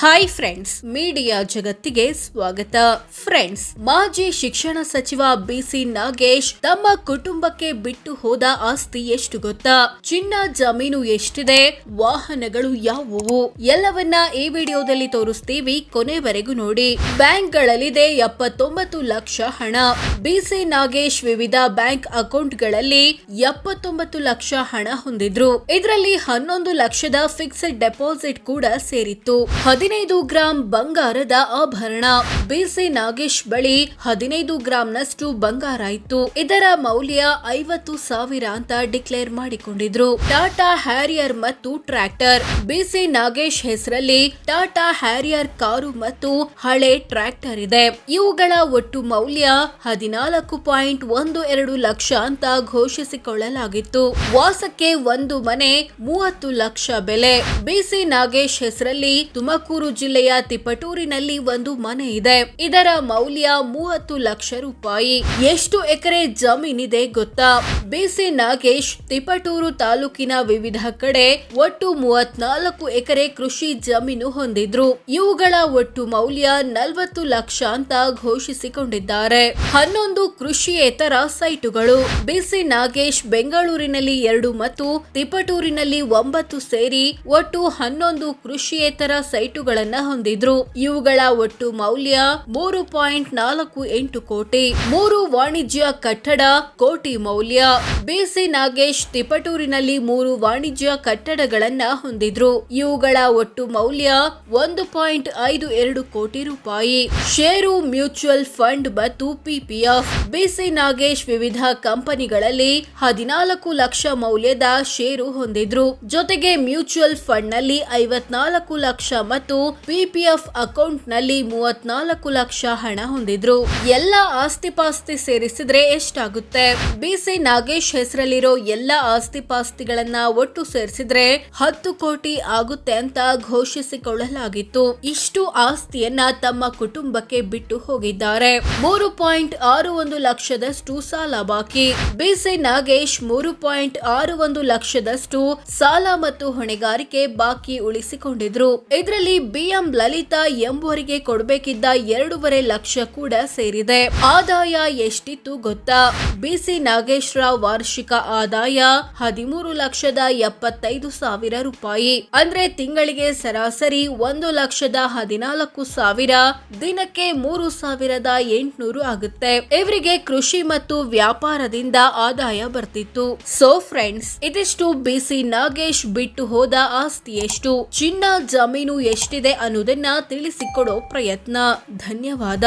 Hi friends, media ಜಗತ್ತಿಗೆ ಸ್ವಾಗತ. Friends, ಮಾಜಿ ಶಿಕ್ಷಣ ಸಚಿವ ಬಿಸಿ ನಾಗೇಶ್ ತಮ್ಮ ಕುಟುಂಬಕ್ಕೆ ಬಿಟ್ಟು ಹೋದ ಆಸ್ತಿ ಎಷ್ಟು ಗೊತ್ತಾ? ಚಿನ್ನ, ಜಮೀನು ಎಷ್ಟಿದೆ, ವಾಹನಗಳು ಯಾವುವು, ಎಲ್ಲವನ್ನ ಈ ವಿಡಿಯೋದಲ್ಲಿ ತೋರಿಸ್ತೀವಿ. ಕೊನೆವರೆಗೂ ನೋಡಿ. ಬ್ಯಾಂಕ್ಗಳಲ್ಲಿದೆ 79 ಲಕ್ಷ ಹಣ. ಬಿಸಿ ನಾಗೇಶ್ ವಿವಿಧ ಬ್ಯಾಂಕ್ ಅಕೌಂಟ್ಗಳಲ್ಲಿ 79 ಲಕ್ಷ ಹಣ ಹೊಂದಿದ್ರು. ಇದರಲ್ಲಿ 11 ಲಕ್ಷದ ಫಿಕ್ಸ್ಡ್ ಡೆಪಾಸಿಟ್ ಕೂಡ ಸೇರಿತ್ತು. 15 ಗ್ರಾಂ ಬಂಗಾರದ ಆಭರಣ. ಬಿಸಿ ನಾಗೇಶ್ ಬಳಿ 15 ಗ್ರಾಂನಷ್ಟು ಬಂಗಾರ ಇತ್ತು. ಇದರ ಮೌಲ್ಯ 50,000 ಅಂತ ಡಿಕ್ಲೇರ್ ಮಾಡಿಕೊಂಡಿದ್ರು. ಟಾಟಾ ಹ್ಯಾರಿಯರ್ ಮತ್ತು ಟ್ರ್ಯಾಕ್ಟರ್. ಬಿಸಿ ನಾಗೇಶ್ ಹೆಸರಲ್ಲಿ ಟಾಟಾ ಹ್ಯಾರಿಯರ್ ಕಾರು ಮತ್ತು ಹಳೆ ಟ್ರ್ಯಾಕ್ಟರ್ ಇದೆ. ಇವುಗಳ ಒಟ್ಟು ಮೌಲ್ಯ 14.12 ಲಕ್ಷ ಅಂತ ಘೋಷಿಸಿಕೊಳ್ಳಲಾಗಿತ್ತು. ವಾಸಕ್ಕೆ ಒಂದು ಮನೆ 30 ಲಕ್ಷ ಬೆಲೆ. ಬಿಸಿ ನಾಗೇಶ್ ಹೆಸರಲ್ಲಿ ತುಮಕೂರು ಜಿಲ್ಲೆಯ ತಿಪಟೂರಿನಲ್ಲಿ ಒಂದು ಮನೆ ಇದೆ. ಇದರ ಮೌಲ್ಯ 30 ಲಕ್ಷ ರೂಪಾಯಿ. ಎಷ್ಟು ಎಕರೆ ಜಮೀನಿದೆ ಗೊತ್ತಾ? ಬಿಸಿ ನಾಗೇಶ್ ತಿಪಟೂರು ತಾಲೂಕಿನ ವಿವಿಧ ಕಡೆ ಒಟ್ಟು 34 ಎಕರೆ ಕೃಷಿ ಜಮೀನು ಹೊಂದಿದ್ರು. ಇವುಗಳ ಒಟ್ಟು ಮೌಲ್ಯ 40 ಲಕ್ಷ ಅಂತ ಘೋಷಿಸಿಕೊಂಡಿದ್ದಾರೆ. 11 ಕೃಷಿಯೇತರ ಸೈಟುಗಳು. ಬಿಸಿ ನಾಗೇಶ್ ಬೆಂಗಳೂರಿನಲ್ಲಿ 2 ಮತ್ತು ತಿಪಟೂರಿನಲ್ಲಿ 9 ಸೇರಿ ಒಟ್ಟು 11 ಕೃಷಿಯೇತರ ಸೈಟುಗಳನ್ನ ಹೊಂದಿದ್ರು. ಇವುಗಳ ಒಟ್ಟು ಮೌಲ್ಯ 3.48 ಕೋಟಿ. 3 ವಾಣಿಜ್ಯ ಕಟ್ಟಡ ಕೋಟಿ ಮೌಲ್ಯ. ಬಿಸಿ ನಾಗೇಶ್ ತಿಪಟೂರಿನಲ್ಲಿ 3 ವಾಣಿಜ್ಯ ಕಟ್ಟಡಗಳನ್ನ ಹೊಂದಿದ್ರು. ಇವುಗಳ ಒಟ್ಟು ಮೌಲ್ಯ 1.52 ಕೋಟಿ ರೂಪಾಯಿ. ಷೇರು, ಮ್ಯೂಚುವಲ್ ಫಂಡ್ ಮತ್ತು ಪಿಪಿಎಫ್. ಬಿಸಿ ನಾಗೇಶ್ ವಿವಿಧ ಕಂಪನಿಗಳಲ್ಲಿ 14 ಲಕ್ಷ ಮೌಲ್ಯದ ಷೇರು ಹೊಂದಿದ್ರು. ಜೊತೆಗೆ ಮ್ಯೂಚುವಲ್ ಫಂಡ್ ನಲ್ಲಿ 54 ಲಕ್ಷ ಮತ್ತು ಪಿಪಿಎಫ್ ಅಕೌಂಟ್ ನಲ್ಲಿ 34 ಲಕ್ಷ ಹಣ ಹೊಂದಿದ್ರು. ಎಲ್ಲ ಆಸ್ತಿಪಾಸ್ತಿ ಸೇರಿಸಿದ್ರೆ ಎಷ್ಟಾಗುತ್ತೆ? ಬಿಸಿ ನಾಗೇಶ್ ಹೆಸರಲ್ಲಿರೋ ಎಲ್ಲ ಆಸ್ತಿಪಾಸ್ತಿಗಳನ್ನ ಒಟ್ಟು ಸೇರಿಸಿದ್ರೆ 10 ಕೋಟಿ ಆಗುತ್ತೆ ಅಂತ ಘೋಷಿಸಿಕೊಳ್ಳಲಾಗಿತ್ತು. ಇಷ್ಟು ಆಸ್ತಿಯನ್ನ ತಮ್ಮ ಕುಟುಂಬಕ್ಕೆ ಬಿಟ್ಟು ಹೋಗಿದ್ದಾರೆ. 3.61 ಲಕ್ಷದಷ್ಟು ಸಾಲ ಬಾಕಿ. ಬಿಸಿ ನಾಗೇಶ್ 3.61 ಲಕ್ಷದಷ್ಟು ಸಾಲ ಮತ್ತು ಹೊಣೆಗಾರಿಕೆ ಬಾಕಿ ಉಳಿಸಿಕೊಂಡಿದ್ರು. ಇದರಲ್ಲಿ ಬಿಎಂ ಲಲಿತಾ ಎಂಬುವರಿಗೆ ಕೊಡಬೇಕಿದ್ದ 2.5 ಲಕ್ಷ ಕೂಡ ಸೇರಿದೆ. ಆದಾಯ ಎಷ್ಟಿತ್ತು ಗೊತ್ತಾ? ಬಿಸಿ ನಾಗೇಶ್ ರಾವ್ ವಾರ್ಷಿಕ ಆದಾಯ 13,75,000 ರೂಪಾಯಿ. ಅಂದ್ರೆ ತಿಂಗಳಿಗೆ ಸರಾಸರಿ 1,14,000, ದಿನಕ್ಕೆ 3,800 ಆಗುತ್ತೆ. ಇವರಿಗೆ ಕೃಷಿ ಮತ್ತು ವ್ಯಾಪಾರದಿಂದ ಆದಾಯ ಬರ್ತಿತ್ತು. ಸೋ ಫ್ರೆಂಡ್ಸ್, ಇದಿಷ್ಟು ಬಿಸಿ ನಾಗೇಶ್ ಬಿಟ್ಟು ಹೋದ ಆಸ್ತಿ ಎಷ್ಟು, ಚಿನ್ನ, ಜಮೀನು ಎಷ್ಟಿದೆ ಅನ್ನೋದನ್ನ ತಿಳಿಸಿಕೊಡೋ ಪ್ರಯತ್ನ. ಧನ್ಯವಾದ.